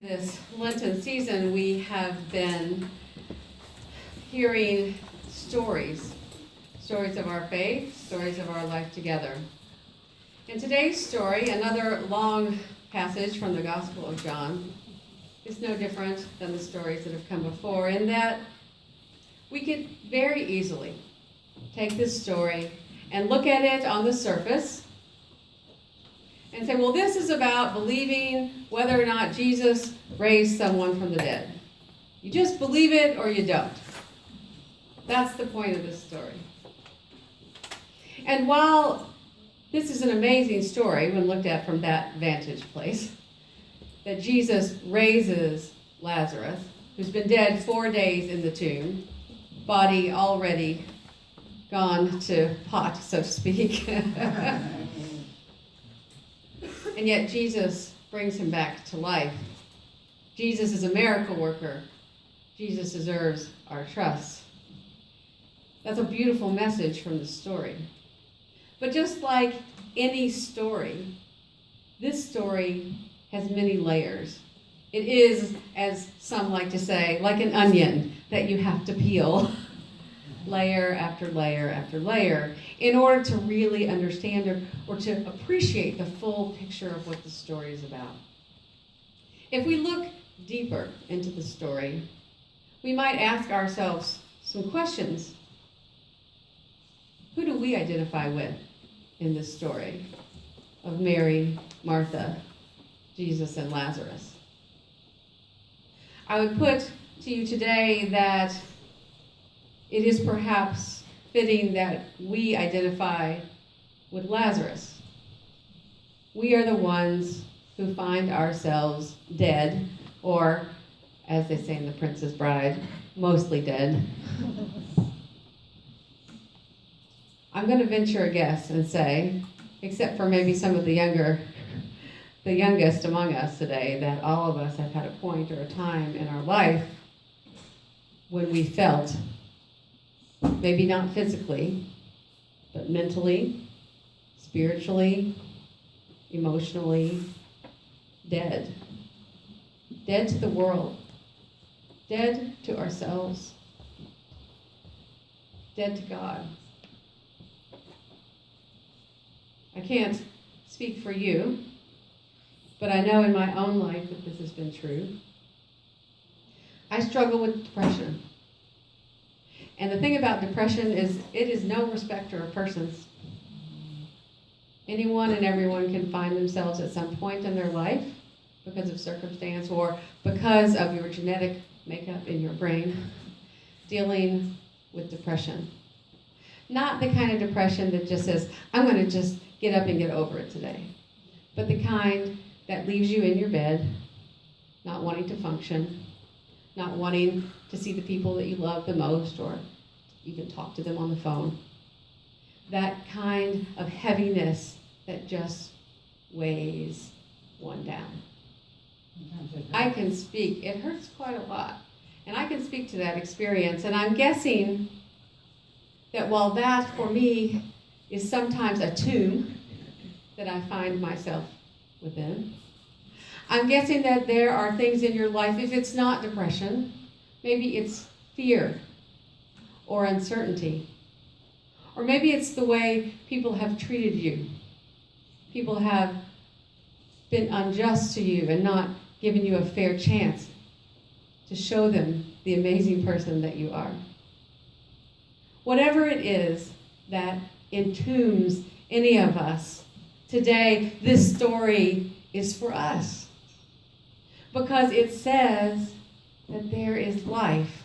This Lenten season, we have been hearing stories of our faith, stories of our life together. In today's story, another long passage from the Gospel of John, is no different than the stories that have come before, in that we could very easily take this story and look at it on the surface and say, well, this is about believing whether or not Jesus raised someone from the dead. You just believe it or you don't. That's the point of this story. And while this is an amazing story when looked at from that vantage place, that Jesus raises Lazarus, who's been dead 4 days in the tomb, body already gone to pot, so to speak. And yet Jesus brings him back to life. Jesus is a miracle worker. Jesus deserves our trust. That's a beautiful message from the story. But just like any story, this story has many layers. It is, as some like to say, like an onion that you have to peel layer after layer after layer in order to really understand or to appreciate the full picture of what the story is about. If we look deeper into the story, we might ask ourselves some questions. Who do we identify with in this story of Mary, Martha, Jesus, and Lazarus? I would put to you today that it is perhaps fitting that we identify with Lazarus. We are the ones who find ourselves dead, or, as they say in The Princess Bride, mostly dead. I'm going to venture a guess and say, except for maybe some of the youngest among us today, that all of us have had a point or a time in our life when we felt, maybe not physically, but mentally, spiritually, emotionally, dead. Dead to the world. Dead to ourselves. Dead to God. I can't speak for you, but I know in my own life that this has been true. I struggle with depression. And the thing about depression is it is no respecter of persons. Anyone and everyone can find themselves at some point in their life because of circumstance or because of your genetic makeup in your brain dealing with depression. Not the kind of depression that just says, I'm going to just get up and get over it today. But the kind that leaves you in your bed, not wanting to function, not wanting to see the people that you love the most or even talk to them on the phone. That kind of heaviness that just weighs one down. I can speak. It hurts quite a lot. And I can speak to that experience. And I'm guessing that while that, for me, is sometimes a tomb that I find myself within, I'm guessing that there are things in your life, if it's not depression, maybe it's fear or uncertainty. Or maybe it's the way people have treated you. People have been unjust to you and not given you a fair chance to show them the amazing person that you are. Whatever it is that entombs any of us, today this story is for us. Because it says that there is life.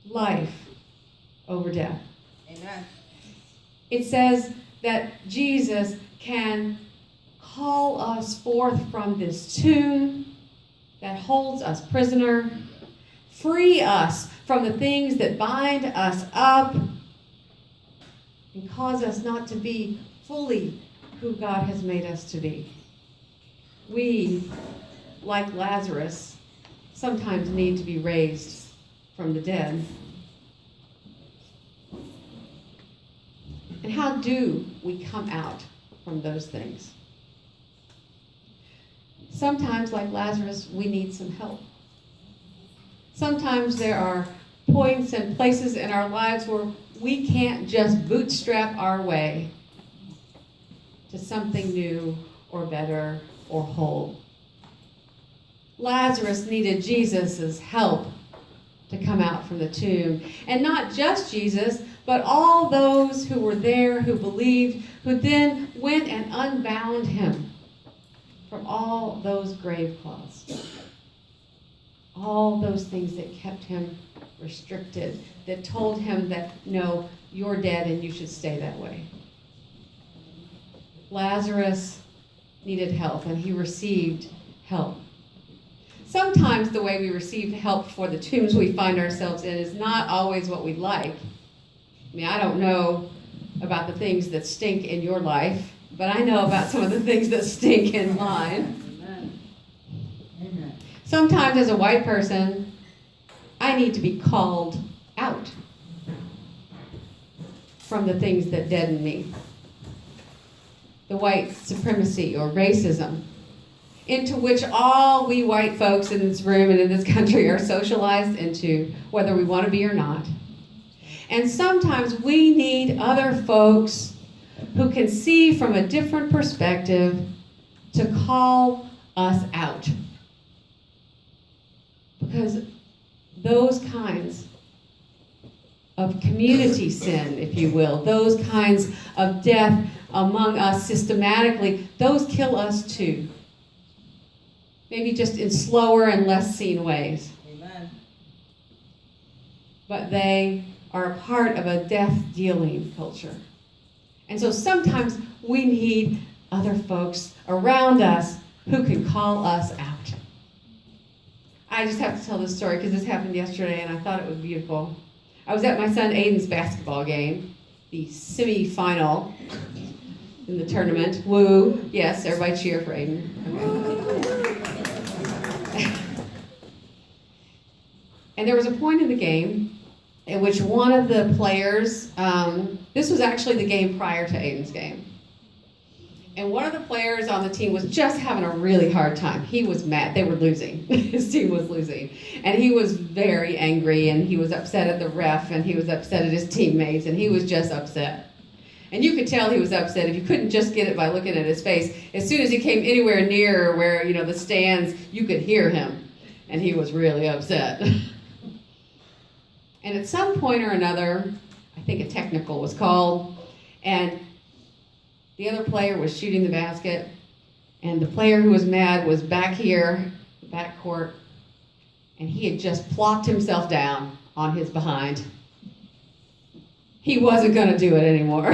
Life over death. Amen. It says that Jesus can call us forth from this tomb that holds us prisoner, free us from the things that bind us up, and cause us not to be fully who God has made us to be. We, like Lazarus, sometimes need to be raised from the dead. And how do we come out from those things? Sometimes, like Lazarus, we need some help. Sometimes there are points and places in our lives where we can't just bootstrap our way to something new or better or whole. Lazarus needed Jesus' help to come out from the tomb. And not just Jesus, but all those who were there, who believed, who then went and unbound him from all those grave cloths. All those things that kept him restricted, that told him that, no, you're dead and you should stay that way. Lazarus needed help, and he received help. Sometimes the way we receive help for the tombs we find ourselves in is not always what we'd like. I mean, I don't know about the things that stink in your life, but I know about some of the things that stink in mine. Amen. Amen. Sometimes as a white person, I need to be called out from the things that deaden me. The white supremacy or racism into which all we white folks in this room and in this country are socialized into, whether we want to be or not. And sometimes we need other folks who can see from a different perspective to call us out. Because those kinds of community sin, if you will, those kinds of death among us systematically, those kill us too. Maybe just in slower and less seen ways. Amen. But they are a part of a death-dealing culture. And so sometimes we need other folks around us who can call us out. I just have to tell this story because this happened yesterday and I thought it was beautiful. I was at my son Aiden's basketball game, the semi-final in the tournament. Woo. Yes, everybody cheer for Aiden. Okay. And there was a point in the game in which one of the players, this was actually the game prior to Aiden's game, and one of the players on the team was just having a really hard time. He was mad. They were losing. His team was losing. And he was very angry, and he was upset at the ref, and he was upset at his teammates, and he was just upset. And you could tell he was upset if you couldn't just get it by looking at his face. As soon as he came anywhere near where, the stands, you could hear him. And he was really upset. And at some point or another, I think a technical was called, and the other player was shooting the basket, and the player who was mad was back here, the back court, and he had just plopped himself down on his behind. He wasn't going to do it anymore.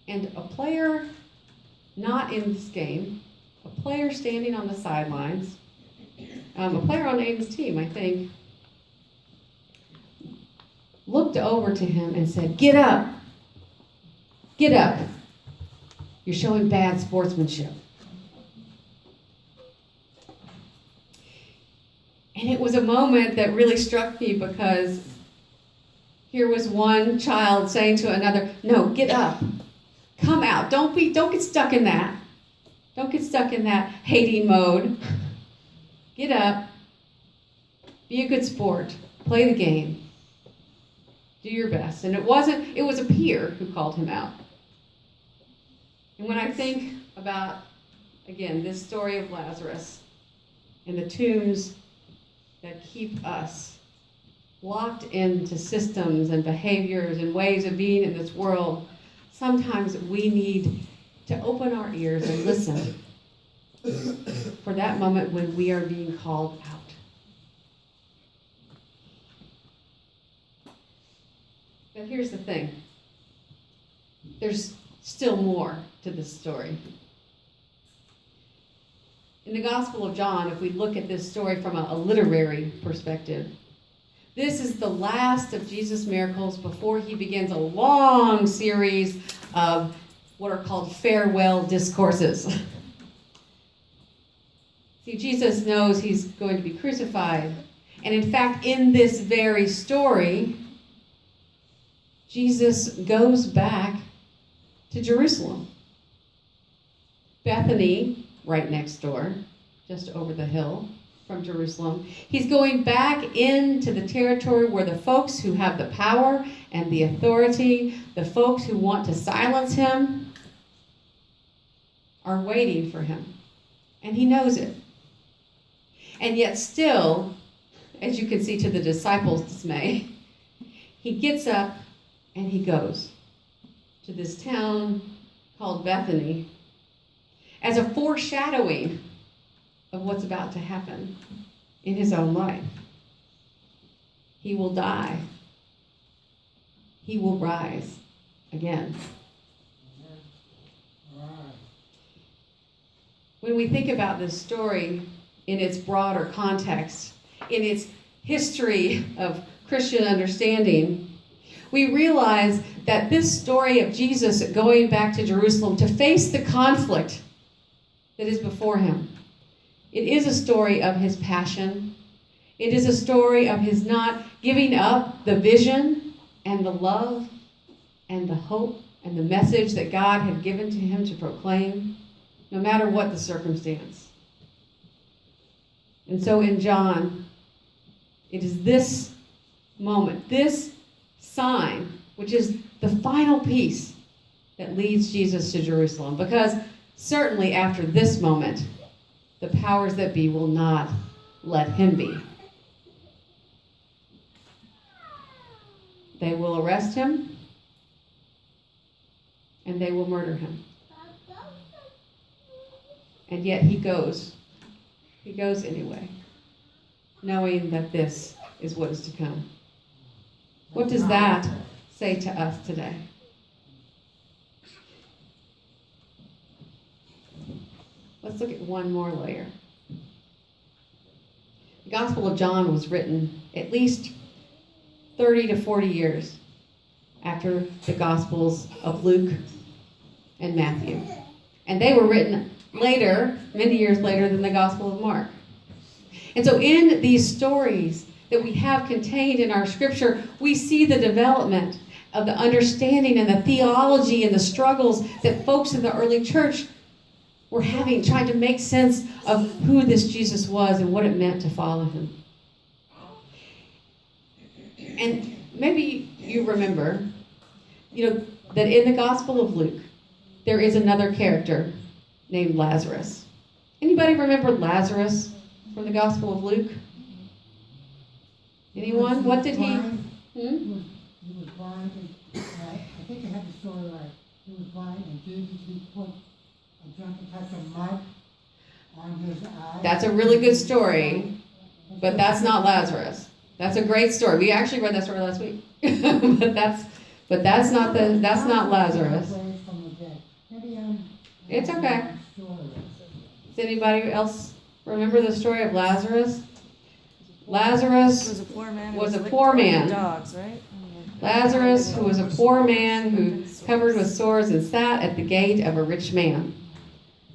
And a player not in this game, a player standing on the sidelines, a player on Aiden's team, I think, looked over to him and said, "Get up. Get up. You're showing bad sportsmanship." And it was a moment that really struck me because here was one child saying to another, "No, get up. Come out. Don't get stuck in that. Don't get stuck in that hating mode. Get up. Be a good sport. Play the game. Do your best." And it was a peer who called him out. And when I think about, again, this story of Lazarus and the tombs that keep us locked into systems and behaviors and ways of being in this world, sometimes we need to open our ears and listen for that moment when we are being called out. But here's the thing. There's still more to this story. In the Gospel of John, if we look at this story from a literary perspective, this is the last of Jesus' miracles before he begins a long series of what are called farewell discourses. See, Jesus knows he's going to be crucified. And in fact, in this very story, Jesus goes back to Jerusalem. Bethany, right next door, just over the hill from Jerusalem. He's going back into the territory where the folks who have the power and the authority, the folks who want to silence him, are waiting for him. And he knows it. And yet still, as you can see to the disciples' dismay, he gets up and he goes to this town called Bethany as a foreshadowing of what's about to happen in his own life. He will die. He will rise again. When we think about this story in its broader context, in its history of Christian understanding, we realize that this story of Jesus going back to Jerusalem to face the conflict that is before him, it is a story of his passion. It is a story of his not giving up the vision and the love and the hope and the message that God had given to him to proclaim, no matter what the circumstance. And so in John, it is this moment, this sign, which is the final piece that leads Jesus to Jerusalem. Because certainly after this moment, the powers that be will not let him be. They will arrest him, and they will murder him. And yet he goes. He goes anyway, knowing that this is what is to come. What does that say to us today? Let's look at one more layer. The Gospel of John was written at least 30 to 40 years after the Gospels of Luke and Matthew. And they were written later, many years later, than the Gospel of Mark. And so in these stories that we have contained in our scripture, we see the development of the understanding and the theology and the struggles that folks in the early church were having, trying to make sense of who this Jesus was and what it meant to follow him. And maybe you remember, that in the Gospel of Luke, there is another character named Lazarus. Anybody remember Lazarus from the Gospel of Luke? Anyone? What did he? He was blind, and I think I had the story right. He was blind, and Jesus, he put a drunken touch of mud on his eye. That's a really good story, but that's not Lazarus. That's a great story. We actually read that story last week, but that's not Lazarus. It's okay. Does anybody else remember the story of Lazarus? Lazarus was a poor man. Was a poor man. Dogs, right? Lazarus, who was a poor man who covered with sores and sat at the gate of a rich man.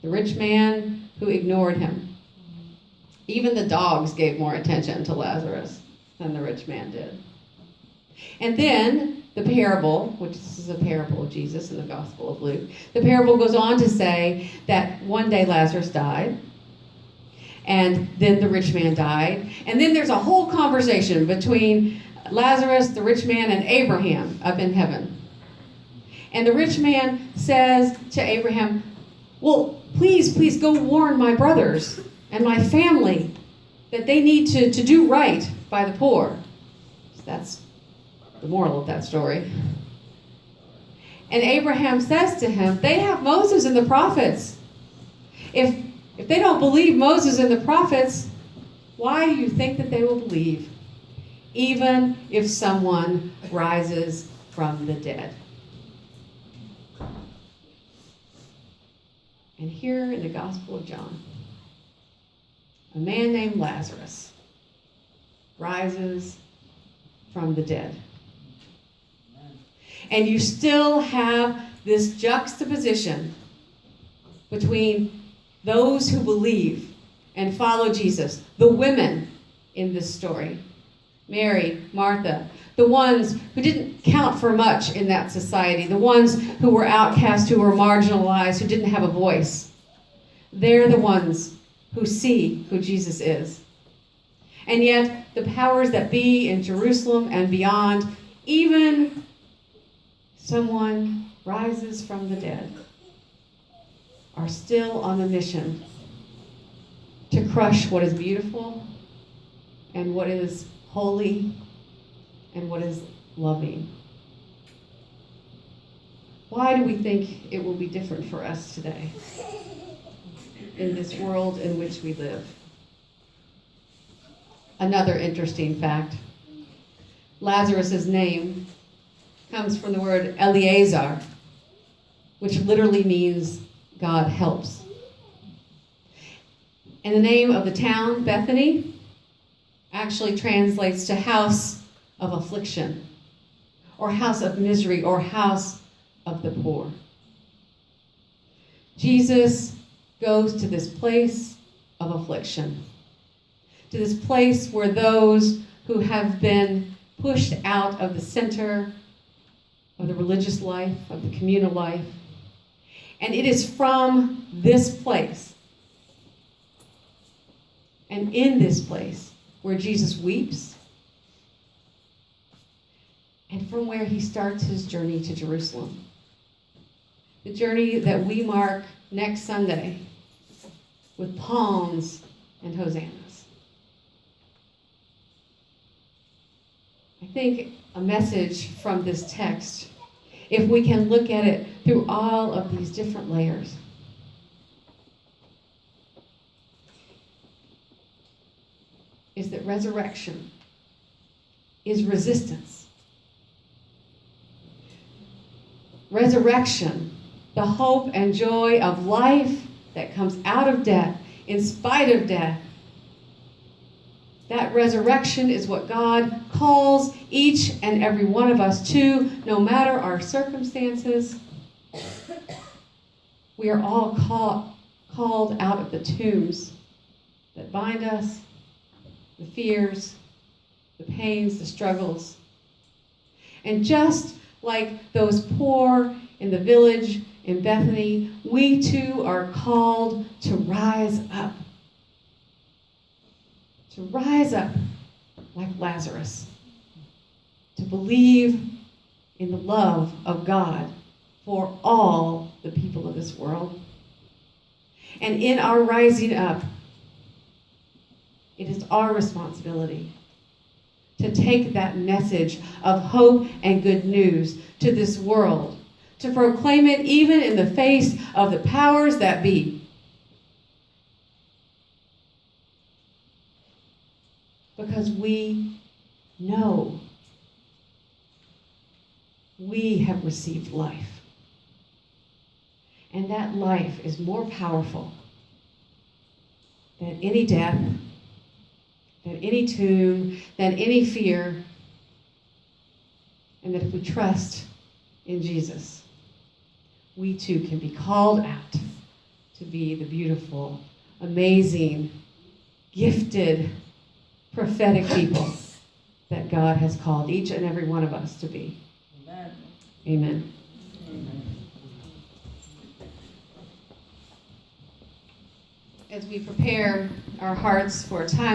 The rich man who ignored him. Even the dogs gave more attention to Lazarus than the rich man did. And then the parable, which this is a parable of Jesus in the Gospel of Luke, the parable goes on to say that one day Lazarus died, and then the rich man died, and then there's a whole conversation between Lazarus, the rich man, and Abraham up in heaven. And the rich man says to Abraham, well, please go warn my brothers and my family that they need to do right by the poor. That's the moral of that story. And Abraham says to him, they have Moses and the prophets. If they don't believe Moses and the prophets, why do you think that they will believe? Even if someone rises from the dead. And here in the Gospel of John, a man named Lazarus rises from the dead. And you still have this juxtaposition between those who believe and follow Jesus, the women in this story, Mary, Martha, the ones who didn't count for much in that society, the ones who were outcast, who were marginalized, who didn't have a voice. They're the ones who see who Jesus is. And yet, the powers that be in Jerusalem and beyond, even someone rises from the dead, are still on a mission to crush what is beautiful and what is holy and what is loving. Why do we think it will be different for us today in this world in which we live? Another interesting fact, Lazarus' name comes from the word Eleazar, which literally means God helps. And the name of the town, Bethany, actually translates to house of affliction, or house of misery, or house of the poor. Jesus goes to this place of affliction, to this place where those who have been pushed out of the center of the religious life, of the communal life. And it is from this place, and in this place, where Jesus weeps, and from where he starts his journey to Jerusalem. The journey that we mark next Sunday with palms and hosannas. I think a message from this text, if we can look at it through all of these different layers, is that resurrection is resistance. Resurrection, the hope and joy of life that comes out of death, in spite of death. That resurrection is what God calls each and every one of us to, no matter our circumstances. We are all called out of the tombs that bind us, the fears, the pains, the struggles. And just like those poor in the village in Bethany, we too are called to rise up. To rise up like Lazarus. To believe in the love of God for all the people of this world. And in our rising up, it is our responsibility to take that message of hope and good news to this world, to proclaim it even in the face of the powers that be. Because we know we have received life. And that life is more powerful than any death, than any tomb, than any fear. And that if we trust in Jesus, we too can be called out to be the beautiful, amazing, gifted, prophetic people that God has called each and every one of us to be. Amen. Amen. As we prepare our hearts for a time